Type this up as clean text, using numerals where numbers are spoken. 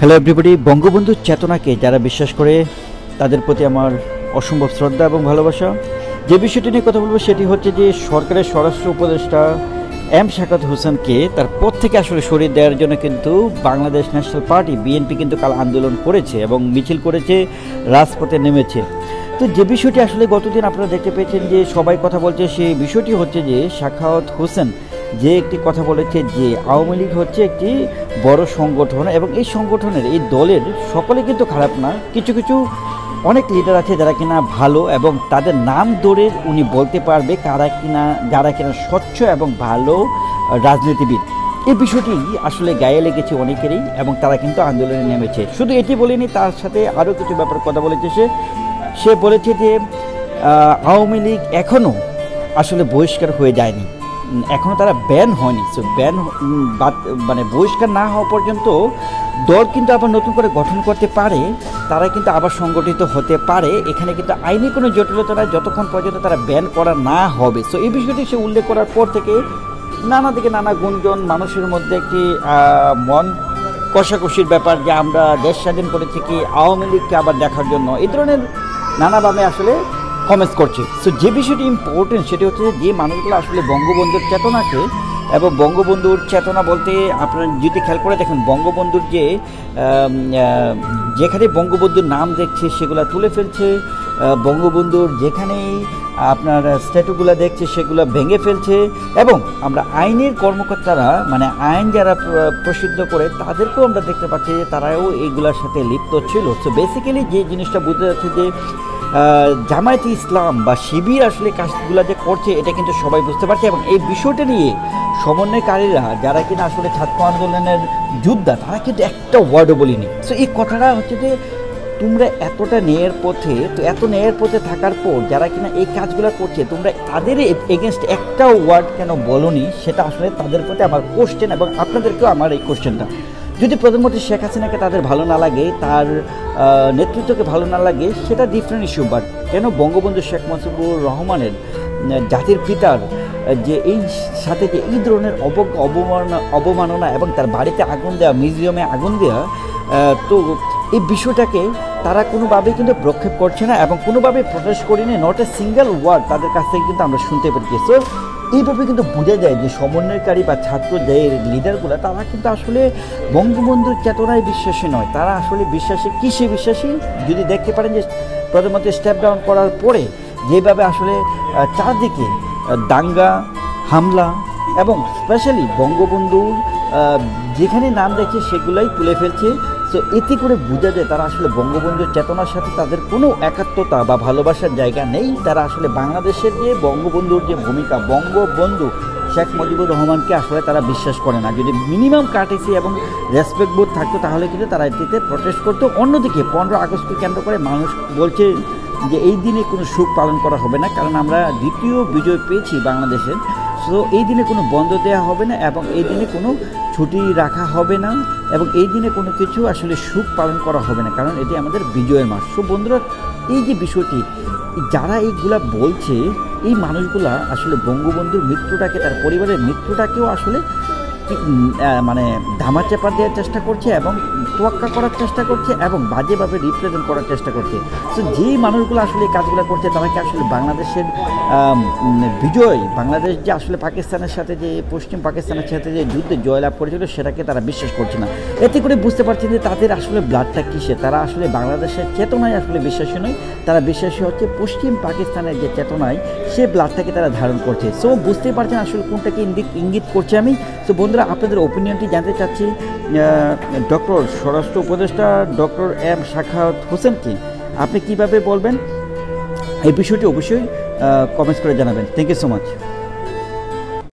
Hello everybody, Bangabandhu চেতনাকে যারা বিশ্বাস করে তাদের প্রতি আমার অসম্ভব শ্রদ্ধা এবং ভালোবাসা। যে বিষয়টি নিয়ে কথা বলবো সেটি হচ্ছে যে সরকারের স্বরাষ্ট্র উপদেষ্টা এম শাখাওয়াত হোসেনকে তার পদ থেকে আসলে সরিয়ে দেওয়ার জন্য কিন্তু বাংলাদেশ ন্যাশনাল পার্টি বিএনপি কিন্তু কাল আন্দোলন করেছে এবং মিছিল করেছে, রাজপথে নেমেছে। তো যে বিষয়টি আসলে গতদিন আপনারা দেখতে পেয়েছেন যে সবাই কথা বলছে, সেই বিষয়টি হচ্ছে যে শাখাওয়াত হোসেন যে একটি কথা বলেছে যে আওয়ামী লীগ হচ্ছে একটি বড় সংগঠন এবং এই সংগঠনের এই দলের সকলে কিন্তু খারাপ না, কিছু কিছু অনেক লিডার আছে যারা কিনা ভালো এবং তাদের নাম ধরে উনি বলতে পারবে যারা কিনা স্বচ্ছ এবং ভালো রাজনীতিবিদ। এই বিষয়টি আসলে গায়ে লেগেছে অনেকেরই এবং তারা কিন্তু আন্দোলনে নেমেছে। শুধু এটি বলেনি, তার সাথে আরও কিছু ব্যাপার কথা বলেছে। সে বলেছে যে আওয়ামী লীগ এখনও আসলে বহিষ্কার হয়ে যায়নি, এখনও তারা ব্যান হয়নি। সো ব্যান মানে বহিষ্কার না হওয়া পর্যন্ত দল কিন্তু আবার নতুন করে গঠন করতে পারে, তারা কিন্তু আবার সংগঠিত হতে পারে। এখানে কিন্তু আইনি কোনো জটিলতা নাই যতক্ষণ পর্যন্ত তারা ব্যান করা না হবে। সো এই বিষয়টি সে উল্লেখ করার পর থেকে নানা দিকে নানা গুঞ্জন, মানুষের মধ্যে একটি মন কষাকষির ব্যাপার যে আমরা দেশ স্বাধীন করেছি কি আওয়ামী লীগকে আবার দেখার জন্য, এই ধরনের নানাভাবে আসলে কমেন্টস করছে। সো যে বিষয়টি ইম্পর্টেন্ট সেটি হচ্ছে যে মানুষগুলো আসলে বঙ্গবন্ধুর চেতনাকে এবং বঙ্গবন্ধুর চেতনা বলতে আপনারা যদি খেয়াল করে দেখেন, বঙ্গবন্ধুর যেখানে বঙ্গবন্ধুর নাম দেখছে সেগুলো তুলে ফেলছে, বঙ্গবন্ধুর যেখানেই আপনার স্ট্যাটুগুলো দেখছে সেগুলো ভেঙে ফেলছে এবং আমরা আইনের কর্মকর্তারা মানে আইন যারা প্রসিদ্ধ করে তাদেরকেও আমরা দেখতে পাচ্ছি যে তারাও এইগুলোর সাথে লিপ্ত ছিল। সো বেসিক্যালি যে জিনিসটা বুঝতে যাচ্ছে যে জামায়াতে ইসলাম বা শিবির আসলে কাজগুলো যে করছে এটা কিন্তু সবাই বুঝতে পারছে এবং এই বিষয়টা নিয়ে সমন্বয়কারীরা যারা কিনা আসলে ছাত্র আন্দোলনের যোদ্ধা তারা কিন্তু একটা ওয়ার্ডও বলিনি। সো এই কথাটা হচ্ছে যে তোমরা এতটা ন্যায়ের পথে, তো এত ন্যায়ের পথে থাকার পর যারা কিনা এই কাজগুলো করছে তোমরা তাদের এগেনস্ট একটা ওয়ার্ড কেন বলোনি, সেটা আসলে তাদের প্রতি আমার কোশ্চেন এবং আপনাদেরকেও আমার এই কোশ্চেনটা। যদি প্রধানমন্ত্রী শেখ হাসিনাকে তাদের ভালো না লাগে, তার নেতৃত্বকে ভালো না লাগে, সেটা ডিফারেন্ট ইস্যু, বাট কেন বঙ্গবন্ধু শেখ মুজিবুর রহমানের জাতির পিতার যে এই সাথে যে এই ধরনের অবমাননা এবং তার বাড়িতে আগুন দেওয়া, মিউজিয়ামে আগুন দেওয়া, তো এই বিষয়টাকে তারা কোনোভাবেই কিন্তু প্রক্ষেপ করছে না এবং কোনোভাবেই প্রটেস্ট করেনি। নট এ সিঙ্গেল ওয়ার্ড তাদের কাছ থেকে কিন্তু আমরা শুনতে পেরেছি। সো এইভাবে কিন্তু বোঝা যায় যে সমন্বয়কারী বা ছাত্র যে লিডারগুলো তারা কিন্তু আসলে বঙ্গবন্ধুর চেতনায় বিশ্বাসী নয়, তারা আসলে বিশ্বাসী কিসে বিশ্বাসী যদি দেখতে পারেন যে প্রধানমন্ত্রী স্টেপ ডাউন করার পরে যেভাবে আসলে চারদিকে দাঙ্গা, হামলা এবং স্পেশালি বঙ্গবন্ধুর যেখানে নাম দেখছে সেগুলাই তুলে ফেলছে। সো এতে করে বোঝা যায় তারা আসলে বঙ্গবন্ধুর চেতনার সাথে তাদের কোনো একাত্মতা বা ভালোবাসার জায়গা নেই। তারা আসলে বাংলাদেশের যে বঙ্গবন্ধুর যে ভূমিকা, বঙ্গবন্ধু শেখ মুজিবুর রহমানকে আসলে তারা বিশ্বাস করে না। যদি মিনিমাম কার্টেসি এবং রেসপেক্ট বোধ থাকতো তাহলে কিন্তু তারা এটিতে প্রটেস্ট করতো। অন্যদিকে 15 আগস্টকে কেন্দ্র করে মানুষ বলছে যে এই দিনে কোনো সুখ পালন করা হবে না, কারণ আমরা দ্বিতীয় বিজয় পেয়েছি বাংলাদেশের। সো এই দিনে কোনো বন্ধ দেওয়া হবে না এবং এই দিনে কোনো ছুটি রাখা হবে না এবং এই দিনে কোনো কিছু আসলে সুখ পালন করা হবে না, কারণ এটি আমাদের বিজয়ের মাস। সো বন্ধুরা, এই যে বিষয়টি যারা এইগুলা বলছে, এই মানুষগুলা আসলে বঙ্গবন্ধুর মৃত্যুটাকে, তার পরিবারের মৃত্যুটাকেও আসলে মানে ধামাচাপা দেওয়ার চেষ্টা করছে এবং তোয়াক্কা করার চেষ্টা করছে এবং বাজেভাবে রিপ্রেজেন্ট করার চেষ্টা করছে। সো যেই মানুষগুলো আসলে এই কাজগুলো করছে তারা কি আসলে বাংলাদেশের বিজয়, বাংলাদেশ যে আসলে পাকিস্তানের সাথে যে পশ্চিম পাকিস্তানের সাথে যে যুদ্ধে জয়লাভ করেছিল সেটাকে তারা বিশ্বাস করছে না। এতে করে বুঝতে পারছেন যে তাদের আসলে ব্লাডটা কিসে, তারা আসলে বাংলাদেশের চেতনায় আসলে বিশ্বাসী নয়, তারা বিশ্বাসী হচ্ছে পশ্চিম পাকিস্তানের যে চেতনায় সে ব্লাডটাকে তারা ধারণ করছে। সো বুঝতেই পারছেন আসলে কোনটাকে ইঙ্গিত করছে আমি। সো বন্ধুরা, আপনাদের ওপিনিয়নটি জানতে চাচ্ছি ডক্টর স্বরাষ্ট্র উপদেষ্টা ডক্টর এম শাখাওয়াত হোসেনকে আপনি কিভাবে বলবেন এই বিষয়টি অবশ্যই কমেন্টস করে জানাবেন। Thank you so much.